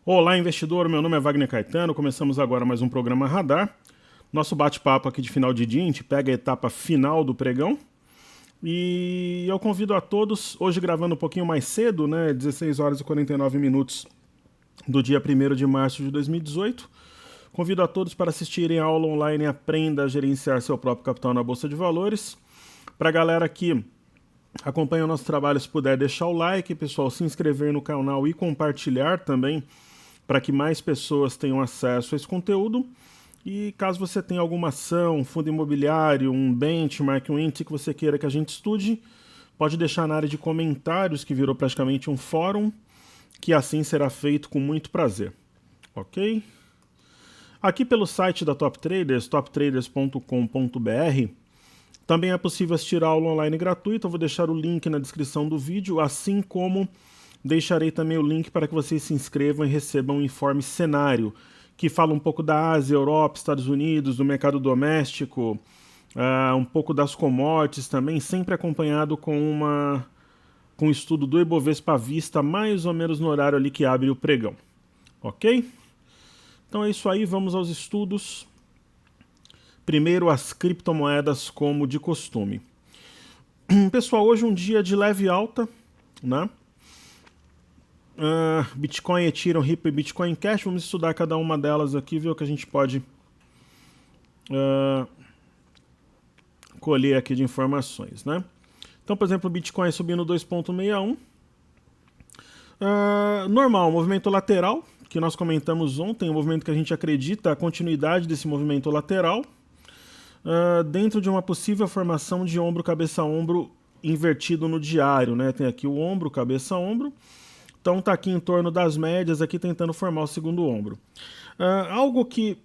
Olá, investidor. Meu nome é Wagner Caetano. Começamos agora mais um programa Radar. Nosso bate-papo aqui de final de dia, a gente pega a etapa final do pregão. E eu convido a todos, hoje gravando um pouquinho mais cedo, né, 16 horas e 49 minutos do dia 1º de março de 2018. Convido a todos para assistirem a aula online Aprenda a Gerenciar Seu Próprio Capital na Bolsa de Valores. Para a galera que acompanha o nosso trabalho, se puder deixar o like, pessoal, se inscrever no canal e compartilhar também, para que mais pessoas tenham acesso a esse conteúdo. E caso você tenha alguma ação, um fundo imobiliário, um benchmark, um índice que você queira que a gente estude, pode deixar na área de comentários, que virou praticamente um fórum, que assim será feito com muito prazer. Ok? Aqui pelo site da Top Traders, toptraders.com.br, também é possível assistir a aula online gratuita. Eu vou deixar o link na descrição do vídeo, assim como deixarei também o link para que vocês se inscrevam e recebam um informe cenário, que fala um pouco da Ásia, Europa, Estados Unidos, do mercado doméstico, um pouco das commodities também, sempre acompanhado com um estudo do Ibovespa à vista, mais ou menos no horário ali que abre o pregão. Ok? Então é isso aí, vamos aos estudos. Primeiro, as criptomoedas como de costume. Pessoal, hoje é um dia de leve alta, né? Bitcoin, Ethereum, Ripple e Bitcoin Cash. Vamos estudar cada uma delas aqui, ver o que a gente pode colher aqui de informações, né? Então, por exemplo, o Bitcoin subindo 2,61. Normal, movimento lateral, que nós comentamos ontem, um movimento que a gente acredita a continuidade desse movimento lateral, dentro de uma possível formação de ombro, cabeça, ombro invertido no diário, né? Tem aqui o ombro, cabeça, ombro. Então está aqui em torno das médias, aqui tentando formar o segundo ombro. Algo que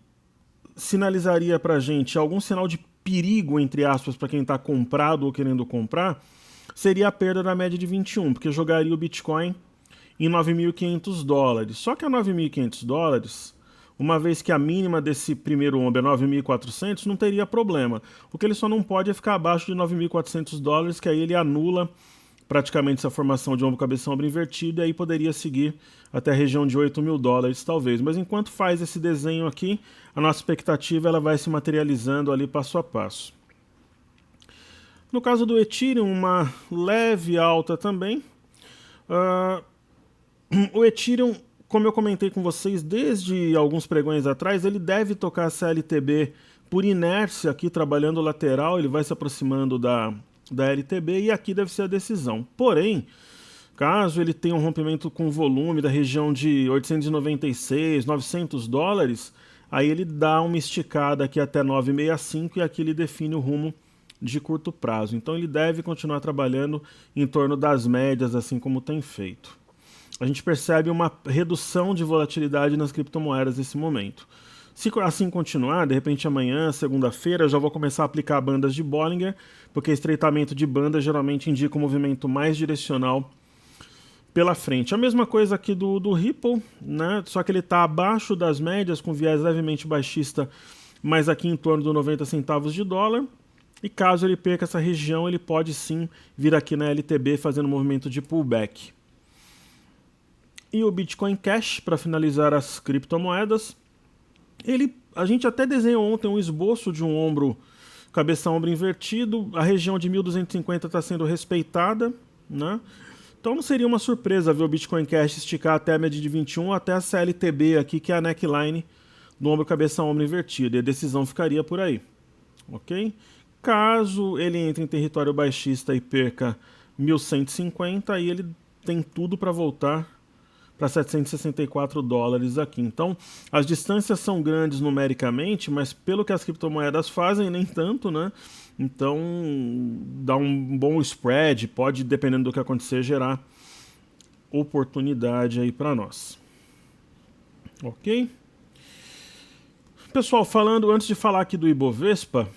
sinalizaria para a gente algum sinal de perigo, entre aspas, para quem está comprado ou querendo comprar, seria a perda da média de 21, porque jogaria o Bitcoin em 9.500 dólares. Só que a 9.500 dólares, uma vez que a mínima desse primeiro ombro é 9.400, não teria problema. O que ele só não pode é ficar abaixo de 9.400 dólares, que aí ele anula praticamente essa formação de ombro, cabeça, ombro invertido, e aí poderia seguir até a região de 8.000 dólares talvez. Mas enquanto faz esse desenho aqui, a nossa expectativa ela vai se materializando ali passo a passo. No caso do Ethereum, uma leve alta também. O Ethereum, como eu comentei com vocês desde alguns pregões atrás, ele deve tocar a CLTB por inércia aqui, trabalhando lateral, ele vai se aproximando da LTB e aqui deve ser a decisão. Porém, caso ele tenha um rompimento com volume da região de 896, 900 dólares, aí ele dá uma esticada aqui até 965 e aqui ele define o rumo de curto prazo. Então ele deve continuar trabalhando em torno das médias, assim como tem feito. A gente percebe uma redução de volatilidade nas criptomoedas nesse momento. Se assim continuar, de repente amanhã, segunda-feira, eu já vou começar a aplicar bandas de Bollinger, porque estreitamento de banda geralmente indica um movimento mais direcional pela frente. A mesma coisa aqui do Ripple, né? Só que ele está abaixo das médias, com viés levemente baixista, mas aqui em torno de 90 centavos de dólar. E caso ele perca essa região, ele pode sim vir aqui na LTB fazendo um movimento de pullback. E o Bitcoin Cash, para finalizar as criptomoedas, a gente até desenhou ontem um esboço de um ombro, cabeça-ombro invertido. A região de 1.250 está sendo respeitada, né? Então não seria uma surpresa ver o Bitcoin Cash esticar até a média de 21, até a CLTB aqui, que é a neckline do ombro, cabeça-ombro invertido. E a decisão ficaria por aí, ok? Caso ele entre em território baixista e perca 1.150, aí ele tem tudo para voltar para 764 dólares aqui. Então, as distâncias são grandes numericamente, mas pelo que as criptomoedas fazem, nem tanto, né? Então, dá um bom spread, pode, dependendo do que acontecer, gerar oportunidade aí para nós. Ok? Pessoal, antes de falar aqui do Ibovespa,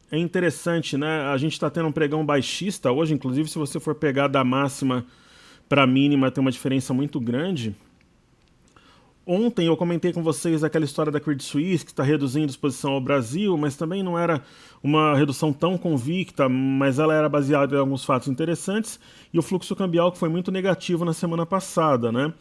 é interessante, né? A gente está tendo um pregão baixista hoje, inclusive se você for pegar da máxima para a mínima tem uma diferença muito grande. Ontem eu comentei com vocês aquela história da Credit Suisse, que está reduzindo exposição ao Brasil, mas também não era uma redução tão convicta, mas ela era baseada em alguns fatos interessantes, e o fluxo cambial que foi muito negativo na semana passada, né?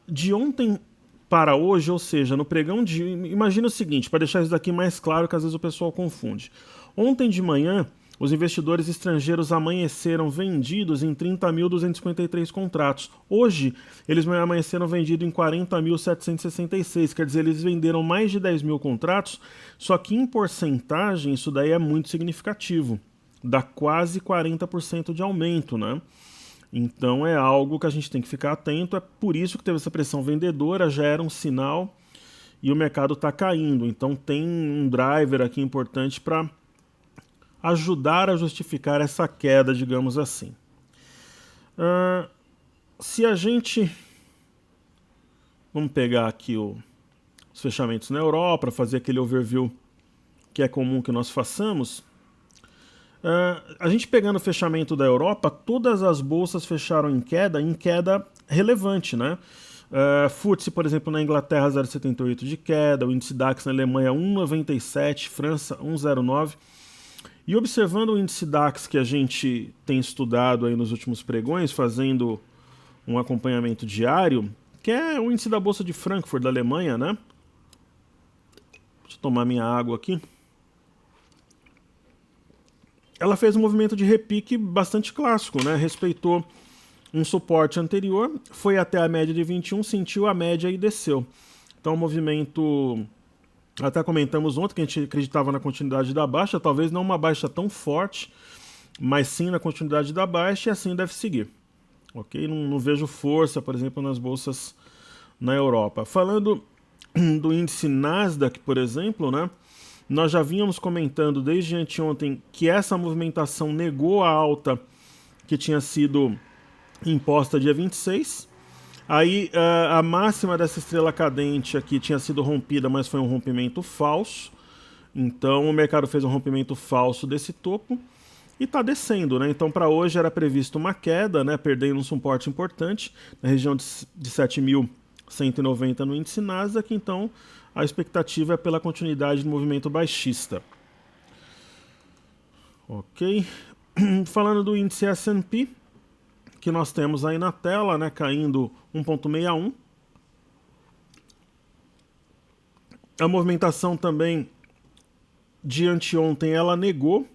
De ontem para hoje, ou seja, no pregão de... Imagina o seguinte, para deixar isso daqui mais claro, que às vezes o pessoal confunde. Ontem de manhã, os investidores estrangeiros amanheceram vendidos em 30.253 contratos. Hoje, eles amanheceram vendidos em 40.766, quer dizer, eles venderam mais de 10 mil contratos, só que em porcentagem isso daí é muito significativo, dá quase 40% de aumento, né? Então é algo que a gente tem que ficar atento, é por isso que teve essa pressão vendedora, já era um sinal e o mercado está caindo. Então tem um driver aqui importante para ajudar a justificar essa queda, digamos assim. Se a gente... Vamos pegar aqui os fechamentos na Europa, fazer aquele overview que é comum que nós façamos. A gente pegando o fechamento da Europa, todas as bolsas fecharam em queda relevante, né? FTSE, por exemplo, na Inglaterra 0,78 de queda, o índice DAX na Alemanha 1,97, França 1,09. E observando o índice DAX que a gente tem estudado aí nos últimos pregões, fazendo um acompanhamento diário, que é o índice da Bolsa de Frankfurt da Alemanha, né? Deixa eu tomar minha água aqui. Ela fez um movimento de repique bastante clássico, né? Respeitou um suporte anterior, foi até a média de 21, sentiu a média e desceu. Então o movimento, até comentamos ontem que a gente acreditava na continuidade da baixa, talvez não uma baixa tão forte, mas sim na continuidade da baixa, e assim deve seguir. Ok? Não vejo força, por exemplo, nas bolsas na Europa. Falando do índice Nasdaq, por exemplo, né? Nós já vínhamos comentando desde anteontem que essa movimentação negou a alta que tinha sido imposta dia 26. Aí a máxima dessa estrela cadente aqui tinha sido rompida, mas foi um rompimento falso. Então o mercado fez um rompimento falso desse topo e está descendo, né? Então para hoje era previsto uma queda, né? Perdendo um suporte importante na região de 7.190 no índice Nasdaq. Então a expectativa é pela continuidade do movimento baixista. Ok. Falando do índice S&P, que nós temos aí na tela, né, caindo 1,61. A movimentação também de anteontem, ela negou,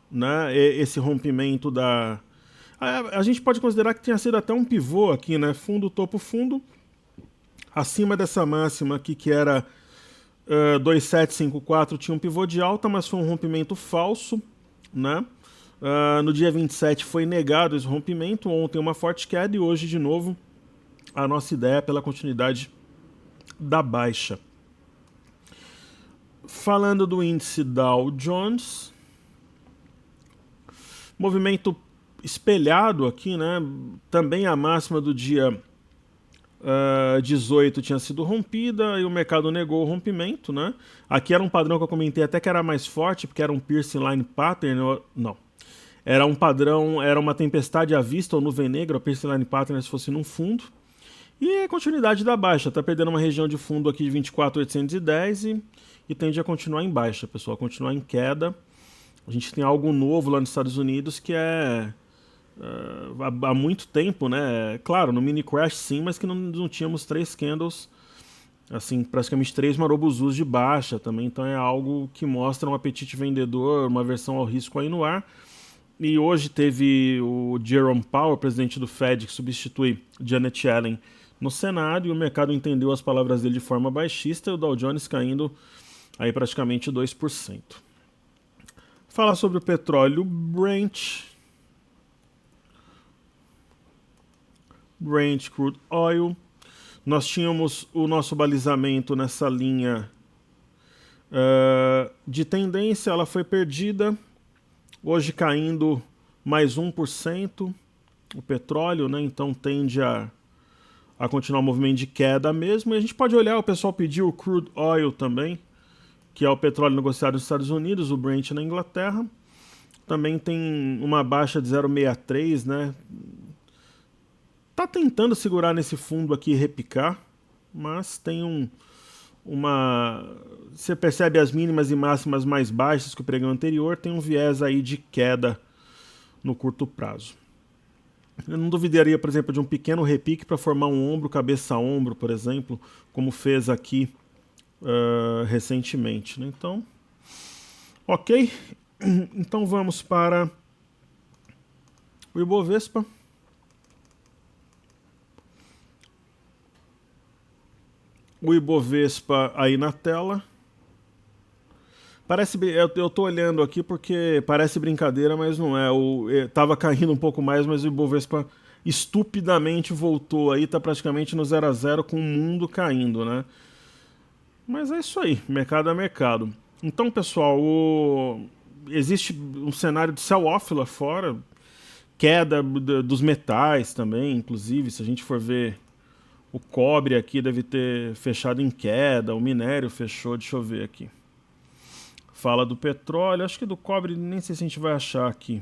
né, esse rompimento da... A gente pode considerar que tenha sido até um pivô aqui, né, fundo, topo, fundo, acima dessa máxima aqui que era 2754, tinha um pivô de alta, mas foi um rompimento falso, né? No dia 27 foi negado esse rompimento, ontem uma forte queda e hoje de novo a nossa ideia é pela continuidade da baixa. Falando do índice Dow Jones, movimento espelhado aqui, né? Também a máxima do dia 18 tinha sido rompida e o mercado negou o rompimento, né? Aqui era um padrão que eu comentei até que era mais forte, porque era um piercing line pattern, não. Era um padrão, era uma tempestade à vista ou nuvem negra, o piercing line pattern se fosse num fundo. E a continuidade da baixa, tá perdendo uma região de fundo aqui de 24.810 e tende a continuar em baixa, pessoal, continuar em queda. A gente tem algo novo lá nos Estados Unidos que é... há muito tempo, né? Claro, no mini crash sim, mas que não tínhamos 3 candles, assim, praticamente 3 marobuzus de baixa também, então é algo que mostra um apetite vendedor, uma aversão ao risco aí no ar. E hoje teve o Jerome Powell, presidente do Fed, que substitui Janet Yellen no Senado, e o mercado entendeu as palavras dele de forma baixista, e o Dow Jones caindo aí praticamente 2%. Falar sobre o petróleo Brent Crude Oil. Nós tínhamos o nosso balizamento nessa linha de tendência, ela foi perdida, hoje caindo mais 1%, o petróleo, né? Então tende a continuar o movimento de queda mesmo, e a gente pode olhar, o pessoal pediu o Crude Oil também, que é o petróleo negociado nos Estados Unidos, o Brent na Inglaterra, também tem uma baixa de 0,63, né? Tá tentando segurar nesse fundo aqui e repicar, mas tem você percebe as mínimas e máximas mais baixas que o pregão anterior, tem um viés aí de queda no curto prazo. Eu não duvidaria, por exemplo, de um pequeno repique para formar um ombro, cabeça a ombro, por exemplo, como fez aqui recentemente, né? Então, ok. Então vamos para o Ibovespa. O Ibovespa aí na tela. Eu tô olhando aqui porque parece brincadeira, mas não é. Tava caindo um pouco mais, mas o Ibovespa estupidamente voltou aí, tá praticamente no 0 a 0 com o mundo caindo, né? Mas é isso aí, mercado é mercado. Então, pessoal, existe um cenário de sell-off lá fora, queda dos metais também, inclusive, se a gente for ver, o cobre aqui deve ter fechado em queda, o minério fechou, deixa eu ver aqui. Fala do petróleo, acho que do cobre nem sei se a gente vai achar aqui.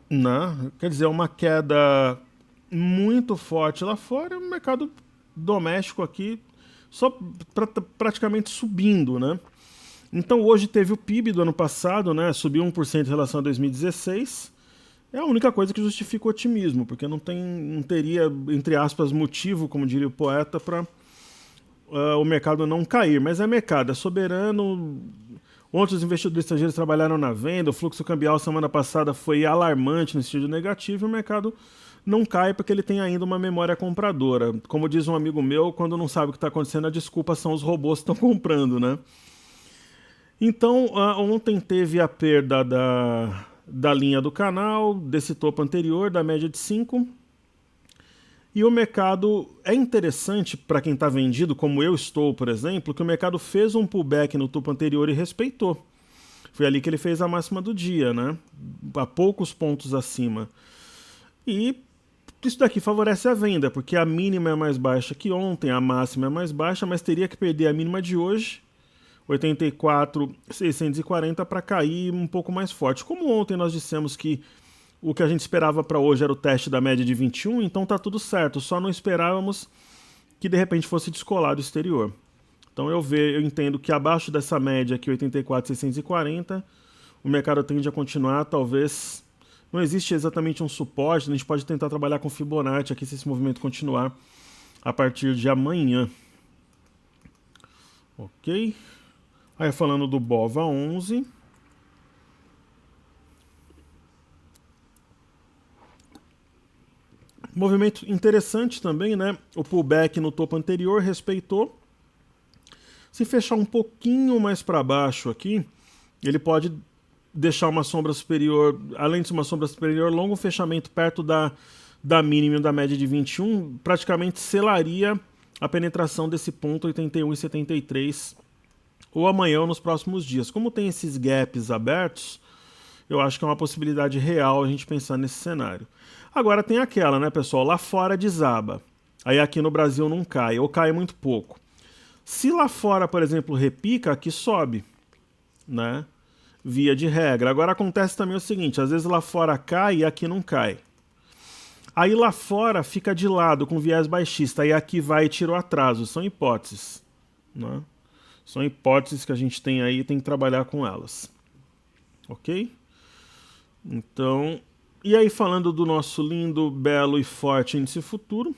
Não, quer dizer, uma queda muito forte lá fora, o mercado doméstico aqui só praticamente subindo, né? Então hoje teve o PIB do ano passado, né? Subiu 1% em relação a 2016. É a única coisa que justifica o otimismo, porque não teria, entre aspas, motivo, como diria o poeta, para o mercado não cair. Mas é mercado, é soberano. Ontem os investidores estrangeiros trabalharam na venda, o fluxo cambial semana passada foi alarmante no sentido negativo e o mercado não cai porque ele tem ainda uma memória compradora. Como diz um amigo meu, quando não sabe o que está acontecendo, a desculpa são os robôs que estão comprando, né? Então, ontem teve a perda da linha do canal, desse topo anterior, da média de 5. E o mercado, é interessante para quem está vendido, como eu estou, por exemplo, que o mercado fez um pullback no topo anterior e respeitou. Foi ali que ele fez a máxima do dia, né? A poucos pontos acima. E isso daqui favorece a venda, porque a mínima é mais baixa que ontem, a máxima é mais baixa, mas teria que perder a mínima de hoje, 84.640, para cair um pouco mais forte. Como ontem nós dissemos que o que a gente esperava para hoje era o teste da média de 21, então tá tudo certo, só não esperávamos que de repente fosse descolar do exterior. Então eu entendo que abaixo dessa média aqui, 84.640, o mercado tende a continuar, talvez não existe exatamente um suporte, a gente pode tentar trabalhar com Fibonacci aqui se esse movimento continuar a partir de amanhã. Ok? Aí falando do BOVA11. Movimento interessante também, né? O pullback no topo anterior respeitou. Se fechar um pouquinho mais para baixo aqui, ele pode deixar uma sombra superior, além de uma sombra superior longa, um fechamento perto da mínima da média de 21, praticamente selaria a penetração desse ponto 81,73 ou amanhã ou nos próximos dias. Como tem esses gaps abertos, eu acho que é uma possibilidade real a gente pensar nesse cenário. Agora tem aquela, né, pessoal? Lá fora desaba. Aí aqui no Brasil não cai, ou cai muito pouco. Se lá fora, por exemplo, repica, aqui sobe, né? Via de regra. Agora acontece também o seguinte, às vezes lá fora cai e aqui não cai. Aí lá fora fica de lado com viés baixista, aí aqui vai e tira o atraso. São hipóteses, né? São hipóteses que a gente tem aí e tem que trabalhar com elas. Ok? Então, e aí falando do nosso lindo, belo e forte índice futuro.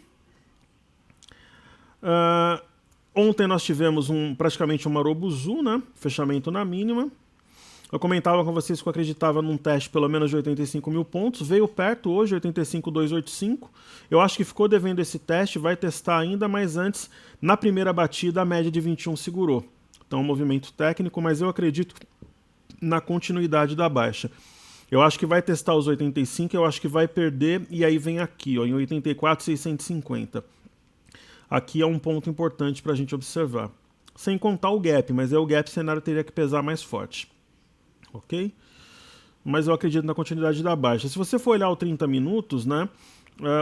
Ontem nós tivemos praticamente um Marobuzu, né? Fechamento na mínima. Eu comentava com vocês que eu acreditava num teste pelo menos de 85 mil pontos. Veio perto hoje, 85.285. Eu acho que ficou devendo esse teste, vai testar ainda, mas antes, na primeira batida, a média de 21 segurou. Então, um movimento técnico, mas eu acredito na continuidade da baixa. Eu acho que vai testar os 85, eu acho que vai perder, e aí vem aqui, ó, em 84.650. Aqui é um ponto importante para a gente observar. Sem contar o gap, mas o gap cenário teria que pesar mais forte. Ok? Mas eu acredito na continuidade da baixa. Se você for olhar o 30 minutos, né,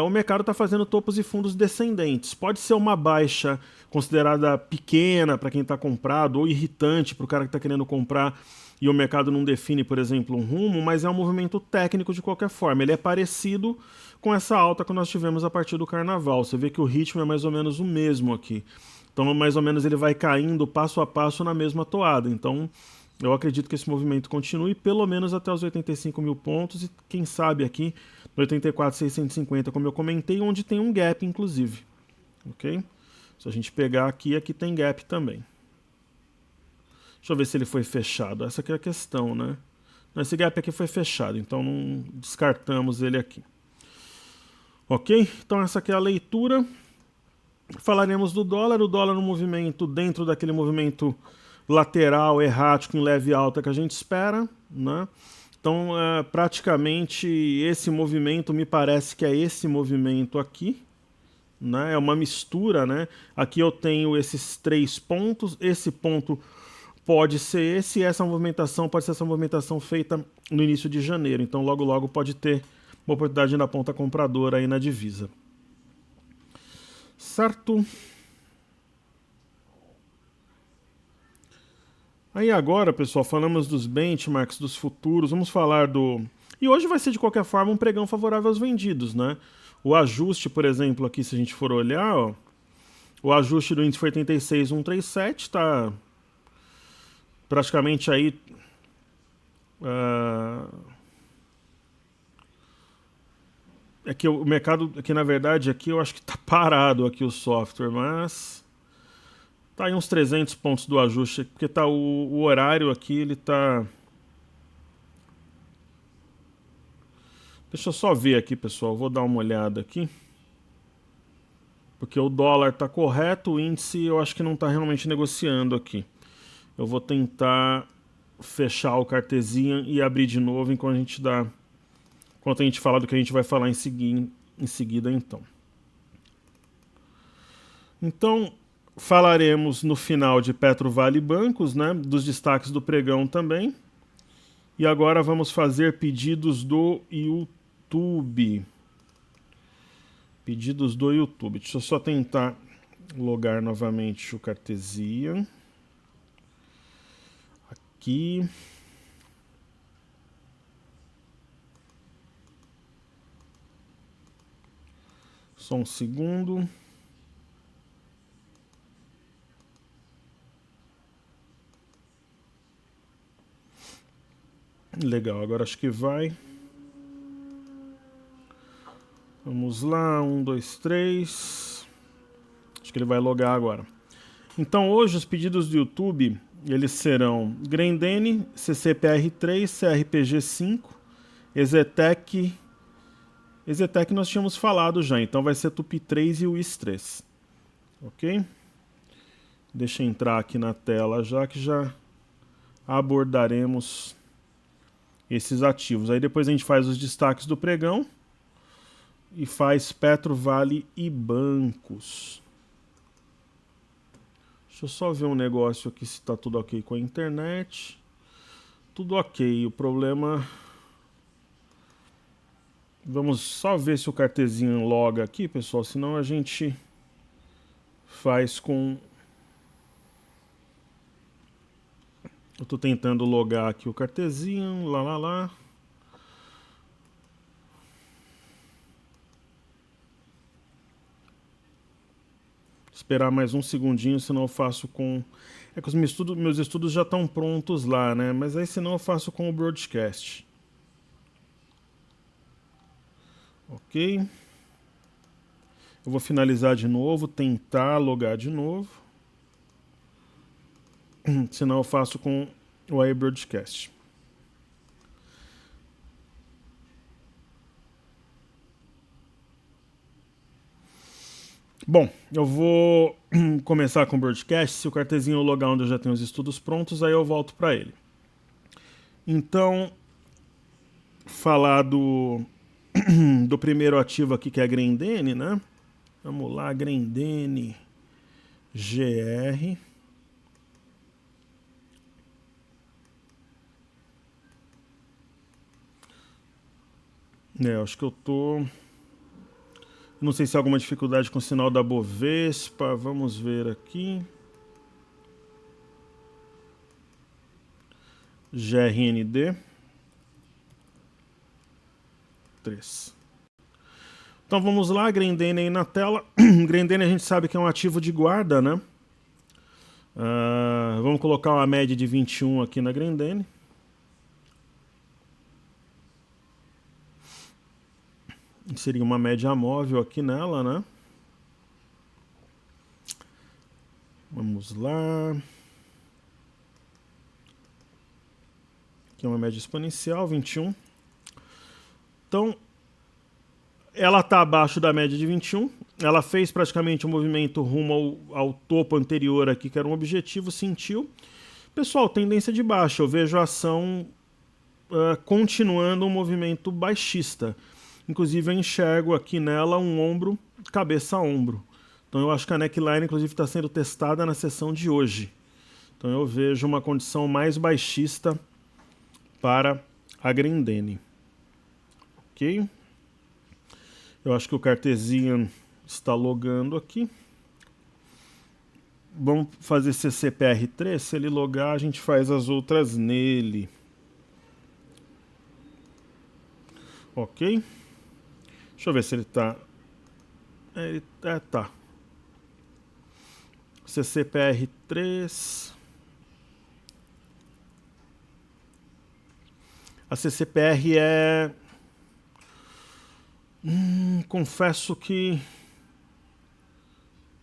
o mercado está fazendo topos e fundos descendentes. Pode ser uma baixa considerada pequena para quem está comprado ou irritante para o cara que está querendo comprar e o mercado não define, por exemplo, um rumo, mas é um movimento técnico de qualquer forma. Ele é parecido com essa alta que nós tivemos a partir do carnaval. Você vê que o ritmo é mais ou menos o mesmo aqui. Então, mais ou menos, ele vai caindo passo a passo na mesma toada. Então, eu acredito que esse movimento continue pelo menos até os 85 mil pontos e, quem sabe, aqui no 84.650, como eu comentei, onde tem um gap, inclusive. Ok? Se a gente pegar aqui, aqui tem gap também. Deixa eu ver se ele foi fechado. Essa aqui é a questão, né? Esse gap aqui foi fechado, então não descartamos ele aqui. Ok? Então essa aqui é a leitura. Falaremos do dólar. O dólar no movimento, dentro daquele movimento lateral, errático, em leve alta que a gente espera, né? Então, praticamente, esse movimento me parece que é esse movimento aqui, né? É uma mistura, né? Aqui eu tenho esses 3 pontos, esse ponto pode ser esse, e essa movimentação pode ser essa movimentação feita no início de janeiro. Então, logo, logo pode ter uma oportunidade na ponta compradora aí na divisa. Certo? Aí agora, pessoal, falamos dos benchmarks, dos futuros, vamos falar do... E hoje vai ser, de qualquer forma, um pregão favorável aos vendidos, né? O ajuste, por exemplo, aqui, se a gente for olhar, ó, o ajuste do índice foi 86,137, tá praticamente aí... É que o mercado, aqui na verdade, aqui eu acho que tá parado aqui o software, mas... Tá aí uns 300 pontos do ajuste, porque tá o horário aqui, ele tá... Deixa eu só ver aqui, pessoal, vou dar uma olhada aqui. Porque o dólar tá correto, o índice eu acho que não tá realmente negociando aqui. Eu vou tentar fechar o cartezinha e abrir de novo enquanto a gente fala do que a gente vai falar em seguida, então. Então, falaremos no final de Petro Vale Bancos, né, dos destaques do pregão também. E agora vamos fazer pedidos do YouTube. Pedidos do YouTube. Deixa eu só tentar logar novamente o Cartesian. Aqui. Só um segundo. Legal, agora acho que vai. Vamos lá, 1, 2, 3. Acho que ele vai logar agora. Então hoje os pedidos do YouTube, eles serão Grendene, CCPR3, CRPG5, Exetec. Exetec nós tínhamos falado já, então vai ser Tupi3 e o IS3. Ok? Deixa eu entrar aqui na tela já que já abordaremos esses ativos. Aí depois a gente faz os destaques do pregão e faz Petro, Vale e bancos. Deixa eu só ver um negócio aqui se está tudo ok com a internet. Tudo ok, o problema... Vamos só ver se o Cartesian loga aqui, pessoal, senão a gente faz com... Eu estou tentando logar aqui o Cartesian, lá. Esperar mais um segundinho, senão eu faço com... É que os meus estudos já estão prontos lá, né? Mas aí senão eu faço com o broadcast. Ok. Eu vou finalizar de novo, tentar logar de novo. Senão eu faço com o iBroadcast. Bom, eu vou começar com o broadcast. Se o Cartezinho logar onde eu já tenho os estudos prontos, aí eu volto para ele. Então, falar do primeiro ativo aqui, que é a Grendene, né? Vamos lá, Grendene GR. Acho que eu tô... Não sei se há alguma dificuldade com o sinal da Bovespa. Vamos ver aqui. GRND 3. Então vamos lá, Grendene aí na tela. Grendene a gente sabe que é um ativo de guarda, né? Vamos colocar uma média de 21 aqui na Grendene. Seria uma média móvel aqui nela, né? Vamos lá. Aqui é uma média exponencial, 21. Então, ela está abaixo da média de 21. Ela fez praticamente um movimento rumo ao topo anterior aqui, que era um objetivo, sentiu. Pessoal, tendência de baixa. Eu vejo a ação continuando um movimento baixista. Inclusive, eu enxergo aqui nela um ombro, cabeça a ombro. Então, eu acho que a neckline, inclusive, está sendo testada na sessão de hoje. Então, eu vejo uma condição mais baixista para a Grendene. Ok? Eu acho que o Cartesian está logando aqui. Vamos fazer CCPR3. Se ele logar, a gente faz as outras nele. Ok? Deixa eu ver se ele está... tá. CCPR3. A CCPR é... confesso que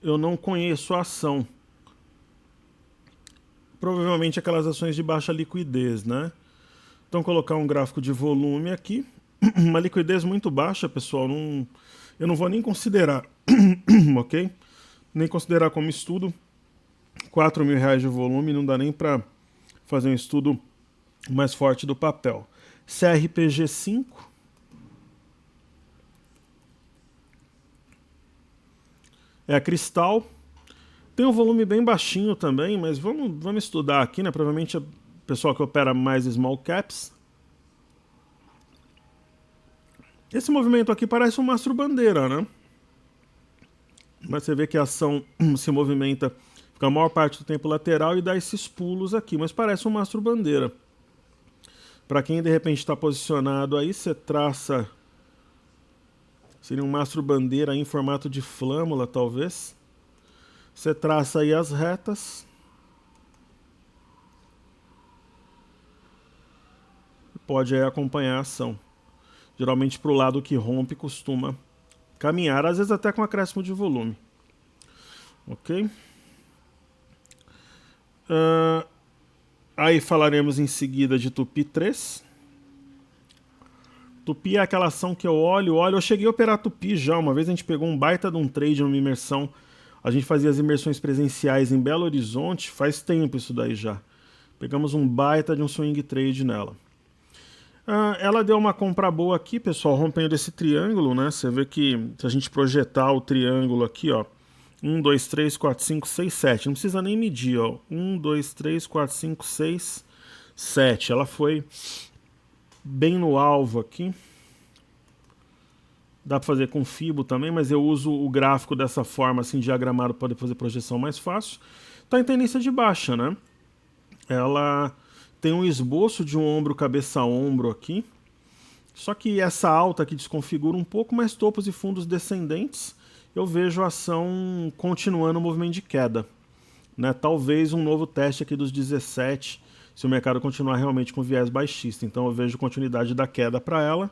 eu não conheço a ação. Provavelmente aquelas ações de baixa liquidez, né? Então colocar um gráfico de volume aqui. Uma liquidez muito baixa, pessoal. Eu não vou nem considerar, ok? Nem considerar como estudo. R$4.000 de volume, não dá nem para fazer um estudo mais forte do papel. CRPG5. É a Cristal. Tem um volume bem baixinho também, mas vamos estudar aqui, né? Provavelmente é o pessoal que opera mais small caps. Esse movimento aqui parece um mastro bandeira, né? Mas você vê que a ação se movimenta, fica a maior parte do tempo lateral e dá esses pulos aqui, mas parece um mastro bandeira. Para quem de repente está posicionado aí, você traça... Seria um mastro bandeira em formato de flâmula, talvez. Você traça aí as retas. Pode aí acompanhar a ação. Geralmente para o lado que rompe costuma caminhar, às vezes até com acréscimo de volume. Ok? Aí falaremos em seguida de Tupi 3. Tupi é aquela ação que eu olho. Eu cheguei a operar Tupi já. Uma vez a gente pegou um baita de um trade numa imersão. A gente fazia as imersões presenciais em Belo Horizonte. Faz tempo isso daí já. Pegamos um baita de um swing trade nela. Ela deu uma compra boa aqui, pessoal, rompendo esse triângulo, né? Você vê que se a gente projetar o triângulo aqui, ó. 1, 2, 3, 4, 5, 6, 7. Não precisa nem medir, ó. 1, 2, 3, 4, 5, 6, 7. Ela foi bem no alvo aqui. Dá para fazer com Fibo também, mas eu uso o gráfico dessa forma, assim, diagramado, para poder fazer projeção mais fácil. Tá em tendência de baixa, né? Ela tem um esboço de um ombro, cabeça a ombro aqui. Só que essa alta aqui desconfigura um pouco, mas topos e fundos descendentes, eu vejo a ação continuando o movimento de queda, né? Talvez um novo teste aqui dos 17, se o mercado continuar realmente com viés baixista. Então eu vejo continuidade da queda para ela.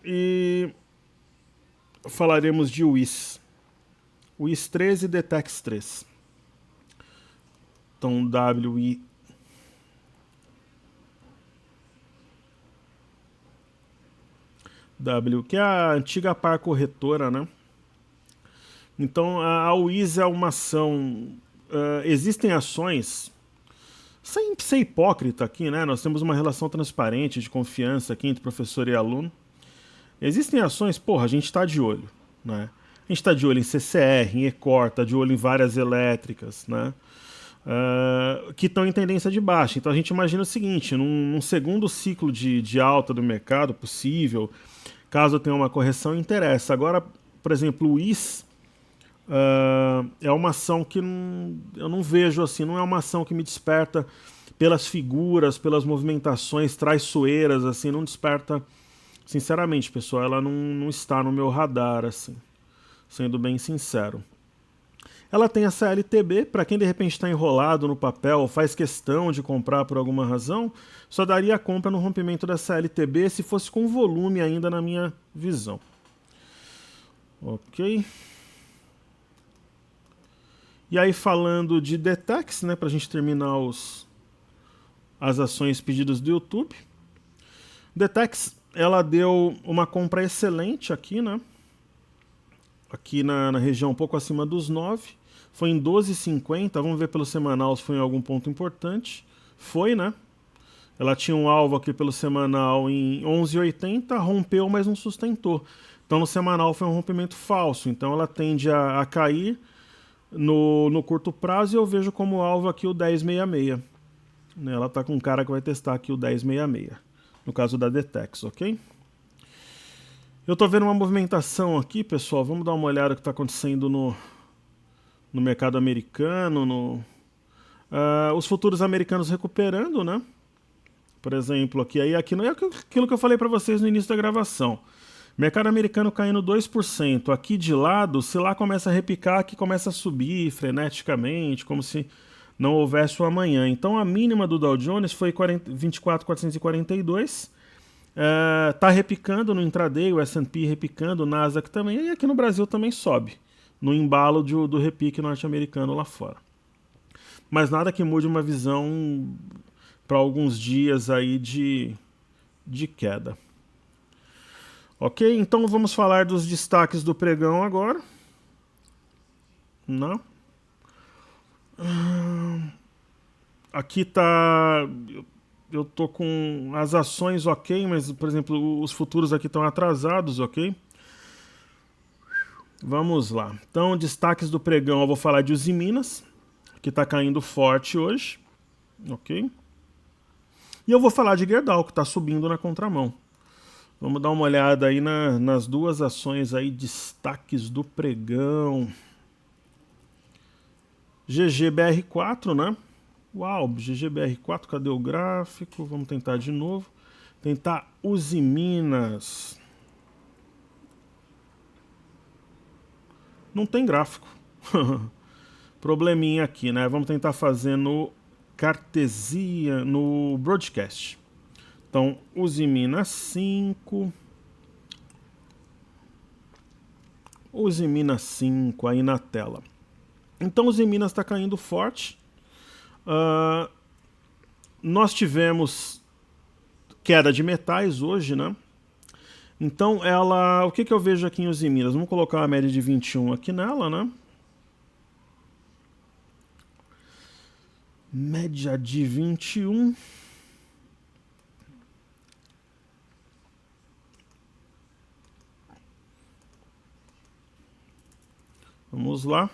E falaremos de WIS. WIS 3 e DTEX 3. Então WI... que é a antiga par corretora, né? Então a WIS é uma ação... existem ações... Sem ser hipócrita aqui, né? Nós temos uma relação transparente de confiança aqui entre professor e aluno. Existem ações, porra, a gente está de olho, né? A gente está de olho em CCR, em Ecor, está de olho em várias elétricas, né? Que estão em tendência de baixa. Então a gente imagina o seguinte, num segundo ciclo de alta do mercado possível, caso tenha uma correção, interessa. Agora, por exemplo, o IS, É uma ação que eu não vejo assim, não é uma ação que me desperta pelas figuras, pelas movimentações traiçoeiras, assim, não desperta, sinceramente, pessoal, ela não está no meu radar, assim, sendo bem sincero. Ela tem a CLTB, para quem de repente está enrolado no papel, faz questão de comprar por alguma razão, só daria a compra no rompimento da CLTB se fosse com volume ainda na minha visão. Ok. E aí falando de Detex, né, para a gente terminar as ações pedidas do YouTube. Detex, ela deu uma compra excelente aqui, né? Aqui na região um pouco acima dos 9. Foi em 12,50. Vamos ver pelo semanal se foi em algum ponto importante. Foi, né? Ela tinha um alvo aqui pelo semanal em 11,80, rompeu, mas não sustentou. Então no semanal foi um rompimento falso. Então ela tende a cair no curto prazo e eu vejo como alvo aqui o 10,66. Ela está com um cara que vai testar aqui o 10,66. No caso da Detex, ok? Eu estou vendo uma movimentação aqui, pessoal. Vamos dar uma olhada no que está acontecendo no mercado americano. Os futuros americanos recuperando, né? Por exemplo, aqui não é aquilo que eu falei para vocês no início da gravação. Mercado americano caindo 2%. Aqui de lado, se lá começa a repicar, aqui começa a subir freneticamente, como se não houvesse o amanhã. Então a mínima do Dow Jones foi 24.442. Tá repicando no intraday, o S&P repicando, o Nasdaq também, e aqui no Brasil também sobe, no embalo do repique norte-americano lá fora. Mas nada que mude uma visão para alguns dias aí de queda. Ok, então vamos falar dos destaques do pregão agora. Não. Aqui tá... Eu tô com as ações ok, mas, por exemplo, os futuros aqui estão atrasados, ok? Vamos lá. Então, destaques do pregão, eu vou falar de Usiminas, que está caindo forte hoje, ok? E eu vou falar de Gerdau, que está subindo na contramão. Vamos dar uma olhada aí nas duas ações aí, destaques do pregão. GGBR4, né? Uau, GGBR4, cadê o gráfico? Vamos tentar de novo. Tentar Usiminas. Não tem gráfico. Probleminha aqui, né? Vamos tentar fazer no Cartesia, no Broadcast. Então, Usiminas 5. Usiminas 5 aí na tela. Então, Usiminas está caindo forte. Nós tivemos queda de metais hoje, né? Então, o que eu vejo aqui em Usiminas? Vamos colocar a média de 21 aqui nela, né? Média de 21. Vamos lá.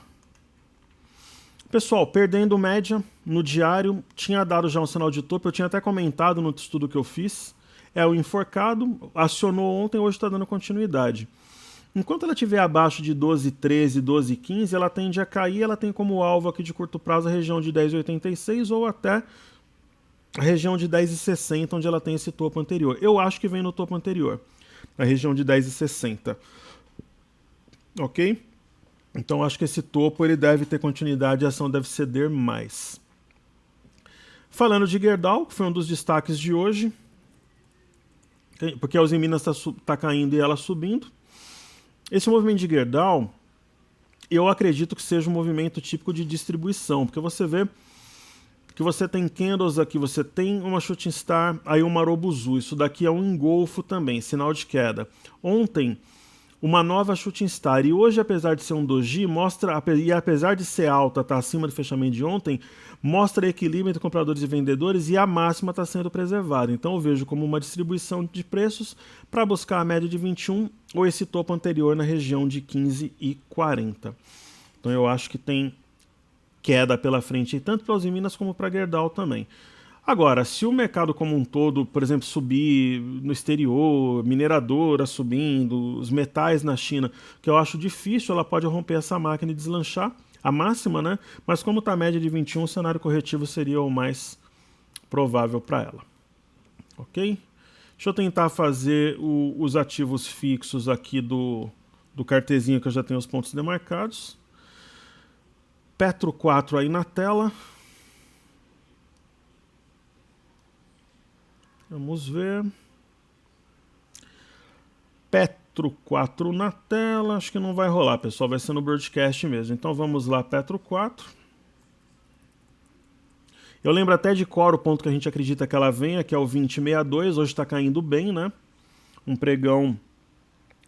Pessoal, perdendo média no diário, tinha dado já um sinal de topo, eu tinha até comentado no estudo que eu fiz. É o enforcado, acionou ontem, hoje está dando continuidade. Enquanto ela estiver abaixo de 12,13, 12,15, ela tende a cair, ela tem como alvo aqui de curto prazo a região de 10,86 ou até a região de 10,60, onde ela tem esse topo anterior. Eu acho que vem no topo anterior, na região de 10,60. Ok? Então acho que esse topo ele deve ter continuidade e a ação deve ceder mais. Falando de Gerdau, que foi um dos destaques de hoje, porque a Usiminas está caindo e ela subindo. Esse movimento de Gerdau, eu acredito que seja um movimento típico de distribuição, porque você vê que você tem candles aqui, você tem uma Shooting Star, aí uma Marubozu, isso daqui é um engolfo também, sinal de queda. Ontem, uma nova Shooting Star, e hoje, apesar de ser um doji, e apesar de ser alta, está acima do fechamento de ontem, mostra equilíbrio entre compradores e vendedores e a máxima está sendo preservada. Então eu vejo como uma distribuição de preços para buscar a média de 21 ou esse topo anterior na região de 15,40. Então eu acho que tem queda pela frente, tanto para Usiminas como para Gerdau também. Agora, se o mercado como um todo, por exemplo, subir no exterior, mineradora subindo, os metais na China, que eu acho difícil, ela pode romper essa máquina e deslanchar a máxima, né? Mas como está a média de 21, o cenário corretivo seria o mais provável para ela. Ok? Deixa eu tentar fazer os ativos fixos aqui do cartezinho, que eu já tenho os pontos demarcados. Petro 4 aí na tela. Vamos ver. Petro 4 na tela. Acho que não vai rolar, pessoal. Vai ser no broadcast mesmo. Então vamos lá, Petro 4. Eu lembro até de cor o ponto que a gente acredita que ela venha, que é o 2062. Hoje está caindo bem, né? Um pregão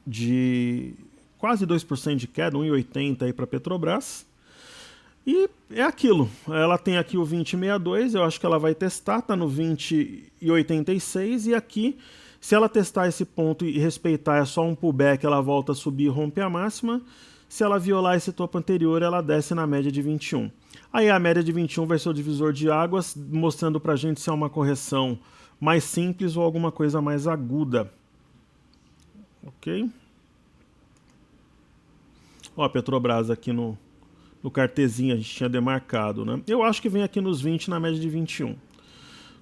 de quase 2% de queda, 1,80 aí para Petrobras. E é aquilo, ela tem aqui o 20,62, eu acho que ela vai testar, tá no 20,86, e aqui, se ela testar esse ponto e respeitar, é só um pullback, ela volta a subir e rompe a máxima. Se ela violar esse topo anterior, ela desce na média de 21. Aí a média de 21 vai ser o divisor de águas, mostrando pra gente se é uma correção mais simples ou alguma coisa mais aguda. Ok? Ó, a Petrobras aqui no cartezinho a gente tinha demarcado, né? Eu acho que vem aqui nos 20 na média de 21.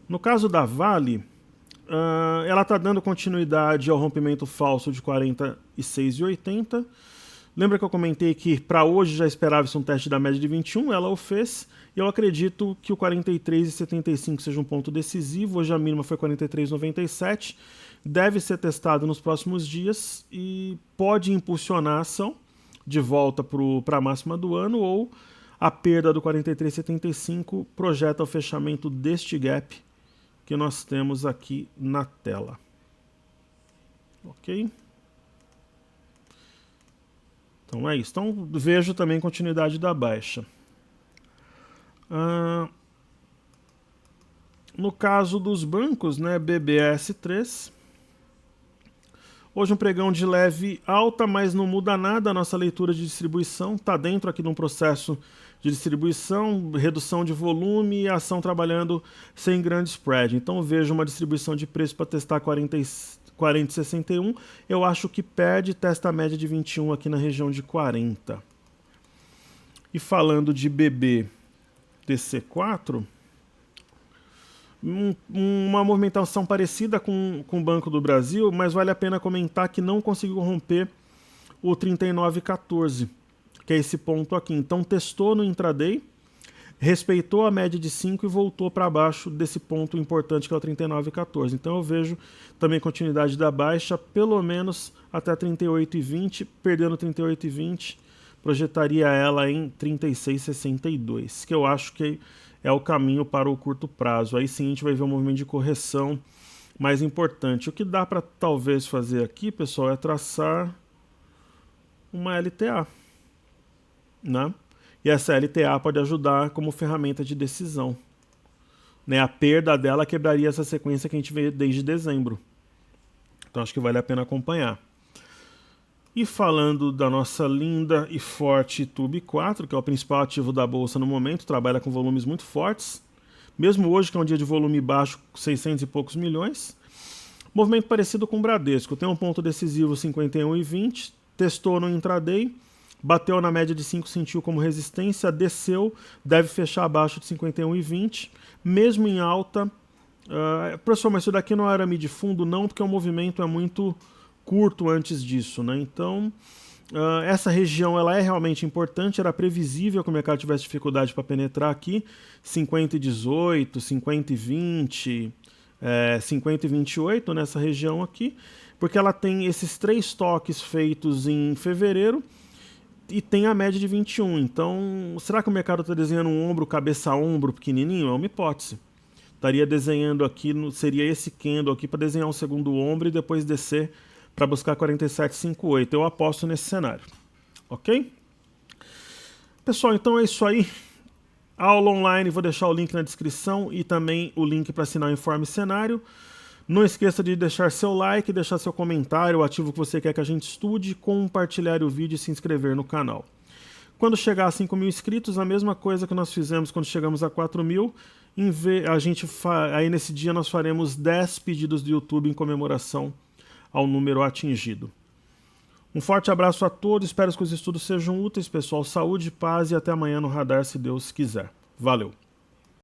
No caso da Vale, ela está dando continuidade ao rompimento falso de 46,80. Lembra que eu comentei que para hoje já esperava-se um teste da média de 21, ela o fez, e eu acredito que o 43,75 seja um ponto decisivo. Hoje a mínima foi 43,97, deve ser testado nos próximos dias e pode impulsionar a ação de volta para a máxima do ano, ou a perda do 43,75 projeta o fechamento deste gap que nós temos aqui na tela. Ok? Então é isso. Então vejo também continuidade da baixa. No caso dos bancos, né, BBS3... Hoje um pregão de leve alta, mas não muda nada a nossa leitura de distribuição. Está dentro aqui de um processo de distribuição, redução de volume e ação trabalhando sem grande spread. Então vejo uma distribuição de preço para testar 40,61. Eu acho que perde, testa a média de 21 aqui na região de 40. E falando de BBDC4... uma movimentação parecida com o Banco do Brasil, mas vale a pena comentar que não conseguiu romper o 39,14, que é esse ponto aqui. Então testou no intraday, respeitou a média de 5 e voltou para baixo desse ponto importante que é o 39,14. Então eu vejo também continuidade da baixa, pelo menos até 38,20, perdendo 38,20, projetaria ela em 36,62, que eu acho que é o caminho para o curto prazo. Aí sim a gente vai ver um movimento de correção mais importante. O que dá para talvez fazer aqui, pessoal, é traçar uma LTA, né? E essa LTA pode ajudar como ferramenta de decisão, né? A perda dela quebraria essa sequência que a gente vê desde dezembro. Então acho que vale a pena acompanhar. E falando da nossa linda e forte Tube 4, que é o principal ativo da bolsa no momento, trabalha com volumes muito fortes, mesmo hoje que é um dia de volume baixo, 600 e poucos milhões. Movimento parecido com o Bradesco, tem um ponto decisivo 51,20, testou no intraday, bateu na média de 5, sentiu como resistência, desceu, deve fechar abaixo de 51,20, mesmo em alta. Professor, mas isso daqui não era mid fundo? Não, porque o movimento é muito curto antes disso, né? Então essa região ela é realmente importante, era previsível que o mercado tivesse dificuldade para penetrar aqui, 50,18, 50,20, 50,28 nessa região aqui, porque ela tem esses 3 toques feitos em fevereiro e tem a média de 21. Então, será que o mercado está desenhando um ombro, cabeça a ombro pequenininho? É uma hipótese. Estaria desenhando aqui, seria esse candle aqui para desenhar um segundo ombro e depois descer para buscar 47,58. Eu aposto nesse cenário. Ok? Pessoal, então é isso aí. Aula online, vou deixar o link na descrição e também o link para assinar o Informe Cenário. Não esqueça de deixar seu like, deixar seu comentário, o ativo que você quer que a gente estude, compartilhar o vídeo e se inscrever no canal. Quando chegar a 5 mil inscritos, a mesma coisa que nós fizemos quando chegamos a 4 mil, aí nesse dia nós faremos 10 pedidos do YouTube em comemoração ao número atingido. Um forte abraço a todos, espero que os estudos sejam úteis, pessoal. Saúde, paz e até amanhã no Radar, se Deus quiser. Valeu!